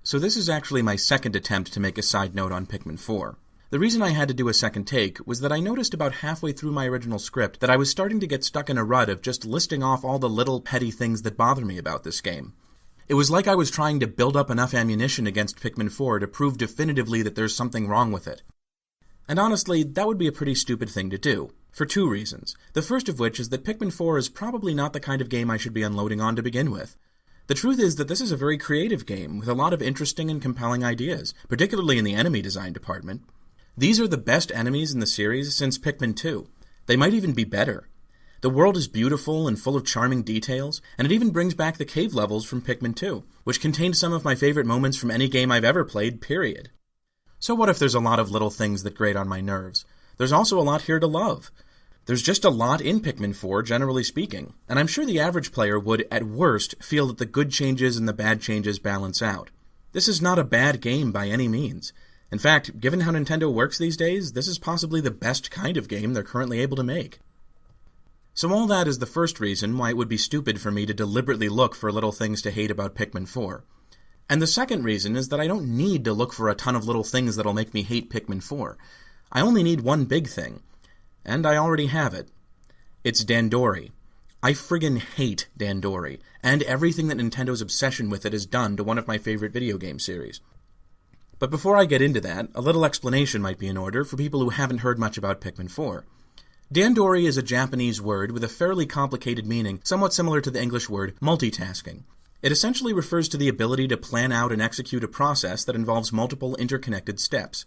So this is actually my second attempt to make a side note on Pikmin 4. The reason I had to do a second take was that I noticed about halfway through my original script that I was starting to get stuck in a rut of just listing off all the little petty things that bother me about this game. It was like I was trying to build up enough ammunition against Pikmin 4 to prove definitively that there's something wrong with it. And honestly, that would be a pretty stupid thing to do, for two reasons. The first of which is that Pikmin 4 is probably not the kind of game I should be unloading on to begin with. The truth is that this is a very creative game with a lot of interesting and compelling ideas, particularly in the enemy design department. These are the best enemies in the series since Pikmin 2. They might even be better. The world is beautiful and full of charming details, and it even brings back the cave levels from Pikmin 2, which contained some of my favorite moments from any game I've ever played, period. So what if there's a lot of little things that grate on my nerves? There's also a lot here to love. There's just a lot in Pikmin 4, generally speaking, and I'm sure the average player would, at worst, feel that the good changes and the bad changes balance out. This is not a bad game by any means. In fact, given how Nintendo works these days, this is possibly the best kind of game they're currently able to make. So all that is the first reason why it would be stupid for me to deliberately look for little things to hate about Pikmin 4. And the second reason is that I don't need to look for a ton of little things that'll make me hate Pikmin 4. I only need one big thing. And I already have it. It's Dandori. I friggin' hate Dandori, and everything that Nintendo's obsession with it has done to one of my favorite video game series. But before I get into that, a little explanation might be in order for people who haven't heard much about Pikmin 4. Dandori is a Japanese word with a fairly complicated meaning, somewhat similar to the English word multitasking. It essentially refers to the ability to plan out and execute a process that involves multiple interconnected steps.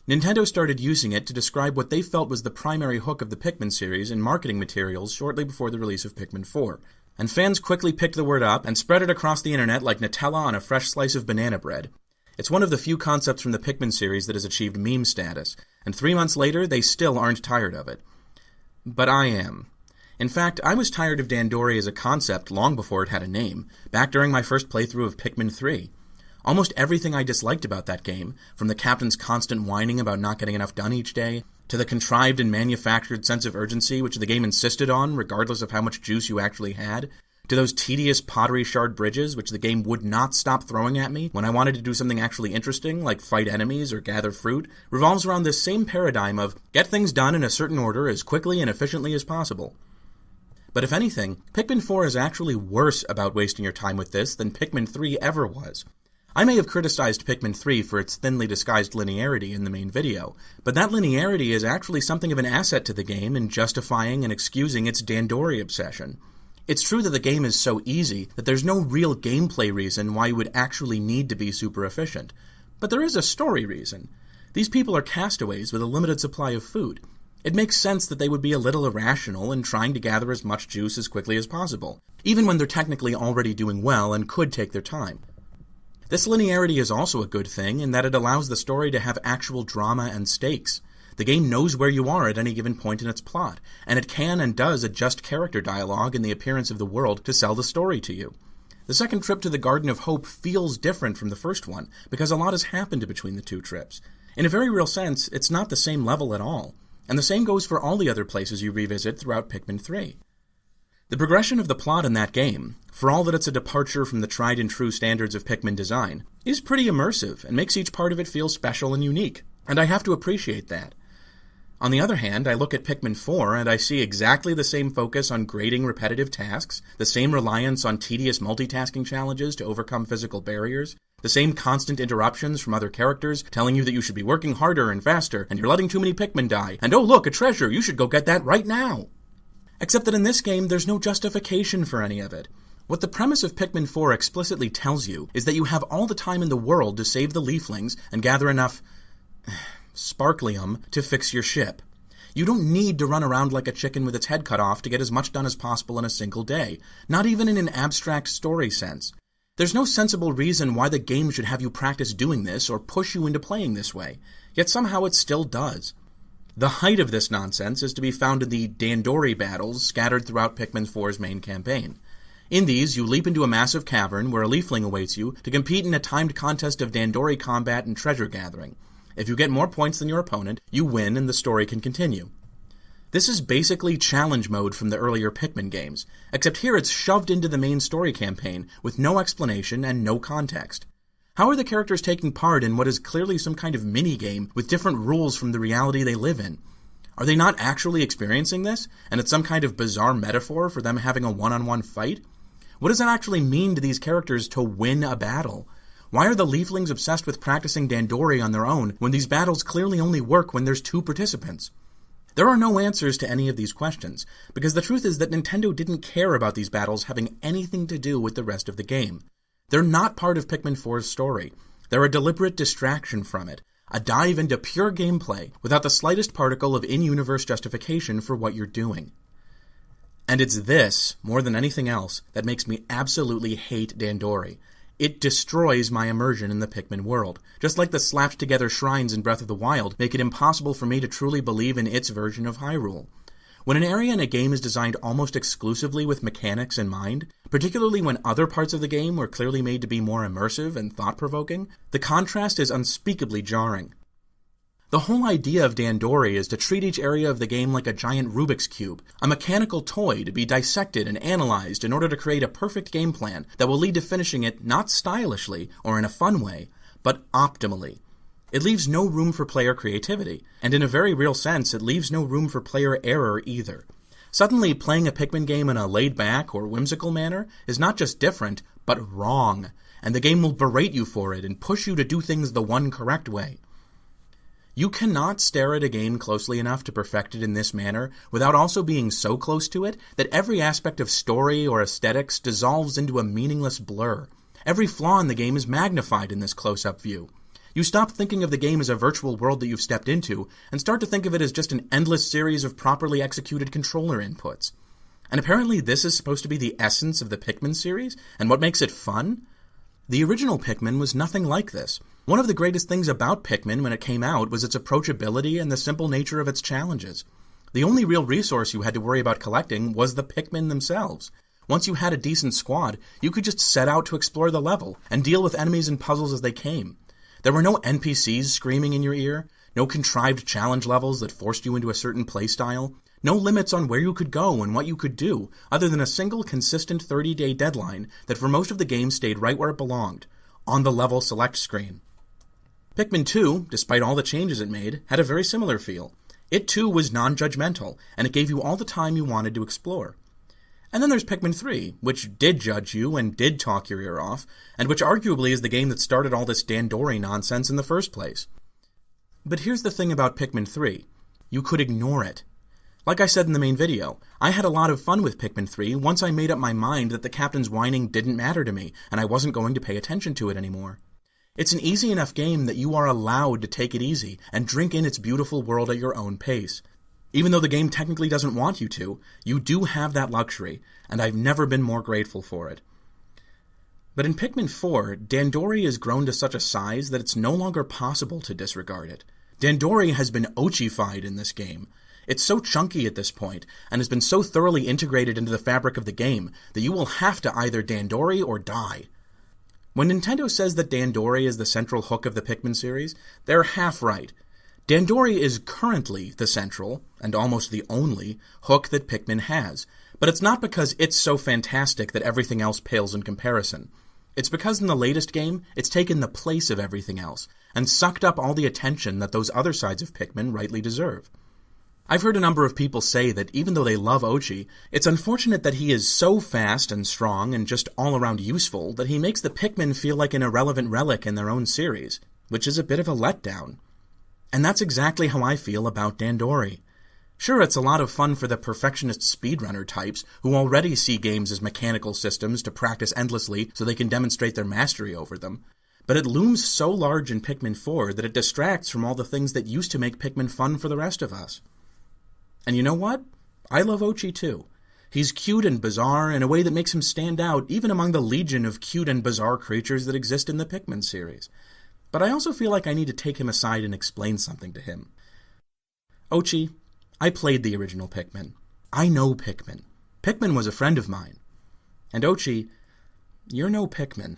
Nintendo started using it to describe what they felt was the primary hook of the Pikmin series in marketing materials shortly before the release of Pikmin 4. And fans quickly picked the word up and spread it across the internet like Nutella on a fresh slice of banana bread. It's one of the few concepts from the Pikmin series that has achieved meme status, and 3 months later, they still aren't tired of it. But I am. In fact, I was tired of Dandori as a concept long before it had a name, back during my first playthrough of Pikmin 3. Almost everything I disliked about that game, from the captain's constant whining about not getting enough done each day, to the contrived and manufactured sense of urgency which the game insisted on, regardless of how much juice you actually had, to those tedious pottery shard bridges which the game would not stop throwing at me when I wanted to do something actually interesting, like fight enemies or gather fruit, revolves around this same paradigm of get things done in a certain order as quickly and efficiently as possible. But if anything, Pikmin 4 is actually worse about wasting your time with this than Pikmin 3 ever was. I may have criticized Pikmin 3 for its thinly disguised linearity in the main video, but that linearity is actually something of an asset to the game in justifying and excusing its Dandori obsession. It's true that the game is so easy that there's no real gameplay reason why you would actually need to be super efficient. But there is a story reason. These people are castaways with a limited supply of food. It makes sense that they would be a little irrational in trying to gather as much juice as quickly as possible, even when they're technically already doing well and could take their time. This linearity is also a good thing in that it allows the story to have actual drama and stakes. The game knows where you are at any given point in its plot, and it can and does adjust character dialogue and the appearance of the world to sell the story to you. The second trip to the Garden of Hope feels different from the first one, because a lot has happened between the two trips. In a very real sense, it's not the same level at all, and the same goes for all the other places you revisit throughout Pikmin 3. The progression of the plot in that game, for all that it's a departure from the tried-and-true standards of Pikmin design, is pretty immersive and makes each part of it feel special and unique, and I have to appreciate that. On the other hand, I look at Pikmin 4 and I see exactly the same focus on grading repetitive tasks, the same reliance on tedious multitasking challenges to overcome physical barriers, the same constant interruptions from other characters telling you that you should be working harder and faster, and you're letting too many Pikmin die, and oh look, a treasure, you should go get that right now! Except that in this game, there's no justification for any of it. What the premise of Pikmin 4 explicitly tells you is that you have all the time in the world to save the leaflings and gather enough sparklium to fix your ship. You don't need to run around like a chicken with its head cut off to get as much done as possible in a single day, not even in an abstract story sense. There's no sensible reason why the game should have you practice doing this or push you into playing this way, yet somehow it still does. The height of this nonsense is to be found in the Dandori battles scattered throughout Pikmin 4's main campaign. In these, you leap into a massive cavern where a leafling awaits you to compete in a timed contest of Dandori combat and treasure gathering. If you get more points than your opponent, you win and the story can continue. This is basically challenge mode from the earlier Pikmin games, except here it's shoved into the main story campaign with no explanation and no context. How are the characters taking part in what is clearly some kind of mini-game with different rules from the reality they live in? Are they not actually experiencing this, and it's some kind of bizarre metaphor for them having a one-on-one fight? What does that actually mean to these characters to win a battle? Why are the Leaflings obsessed with practicing Dandori on their own when these battles clearly only work when there's 2 participants? There are no answers to any of these questions, because the truth is that Nintendo didn't care about these battles having anything to do with the rest of the game. They're not part of Pikmin 4's story. They're a deliberate distraction from it, a dive into pure gameplay without the slightest particle of in-universe justification for what you're doing. And it's this, more than anything else, that makes me absolutely hate Dandori. It destroys my immersion in the Pikmin world, just like the slapped-together shrines in Breath of the Wild make it impossible for me to truly believe in its version of Hyrule. When an area in a game is designed almost exclusively with mechanics in mind, particularly when other parts of the game were clearly made to be more immersive and thought-provoking, the contrast is unspeakably jarring. The whole idea of Dandori is to treat each area of the game like a giant Rubik's Cube, a mechanical toy to be dissected and analyzed in order to create a perfect game plan that will lead to finishing it not stylishly or in a fun way, but optimally. It leaves no room for player creativity, and in a very real sense, it leaves no room for player error either. Suddenly, playing a Pikmin game in a laid-back or whimsical manner is not just different, but wrong, and the game will berate you for it and push you to do things the one correct way. You cannot stare at a game closely enough to perfect it in this manner without also being so close to it that every aspect of story or aesthetics dissolves into a meaningless blur. Every flaw in the game is magnified in this close-up view. You stop thinking of the game as a virtual world that you've stepped into and start to think of it as just an endless series of properly executed controller inputs. And apparently this is supposed to be the essence of the Pikmin series and what makes it fun? The original Pikmin was nothing like this. One of the greatest things about Pikmin when it came out was its approachability and the simple nature of its challenges. The only real resource you had to worry about collecting was the Pikmin themselves. Once you had a decent squad, you could just set out to explore the level and deal with enemies and puzzles as they came. There were no NPCs screaming in your ear, no contrived challenge levels that forced you into a certain playstyle, no limits on where you could go and what you could do, other than a single consistent 30-day deadline that for most of the game stayed right where it belonged, on the level select screen. Pikmin 2, despite all the changes it made, had a very similar feel. It too was non-judgmental, and it gave you all the time you wanted to explore. And then there's Pikmin 3, which did judge you and did talk your ear off, and which arguably is the game that started all this Dandori nonsense in the first place. But here's the thing about Pikmin 3. You could ignore it. Like I said in the main video, I had a lot of fun with Pikmin 3 once I made up my mind that the captain's whining didn't matter to me, and I wasn't going to pay attention to it anymore. It's an easy enough game that you are allowed to take it easy and drink in its beautiful world at your own pace. Even though the game technically doesn't want you to, you do have that luxury, and I've never been more grateful for it. But in Pikmin 4, Dandori has grown to such a size that it's no longer possible to disregard it. Dandori has been Oatchi-fied in this game. It's so chunky at this point, and has been so thoroughly integrated into the fabric of the game, that you will have to either Dandori or die. When Nintendo says that Dandori is the central hook of the Pikmin series, they're half right. Dandori is currently the central, and almost the only, hook that Pikmin has, but it's not because it's so fantastic that everything else pales in comparison. It's because in the latest game, it's taken the place of everything else, and sucked up all the attention that those other sides of Pikmin rightly deserve. I've heard a number of people say that even though they love Oatchi, it's unfortunate that he is so fast and strong and just all-around useful that he makes the Pikmin feel like an irrelevant relic in their own series, which is a bit of a letdown. And that's exactly how I feel about Dandori. Sure, it's a lot of fun for the perfectionist speedrunner types who already see games as mechanical systems to practice endlessly so they can demonstrate their mastery over them, but it looms so large in Pikmin 4 that it distracts from all the things that used to make Pikmin fun for the rest of us. And you know what? I love Oatchi too. He's cute and bizarre in a way that makes him stand out even among the legion of cute and bizarre creatures that exist in the Pikmin series. But I also feel like I need to take him aside and explain something to him. Oatchi, I played the original Pikmin. I know Pikmin. Pikmin was a friend of mine. And Oatchi, you're no Pikmin.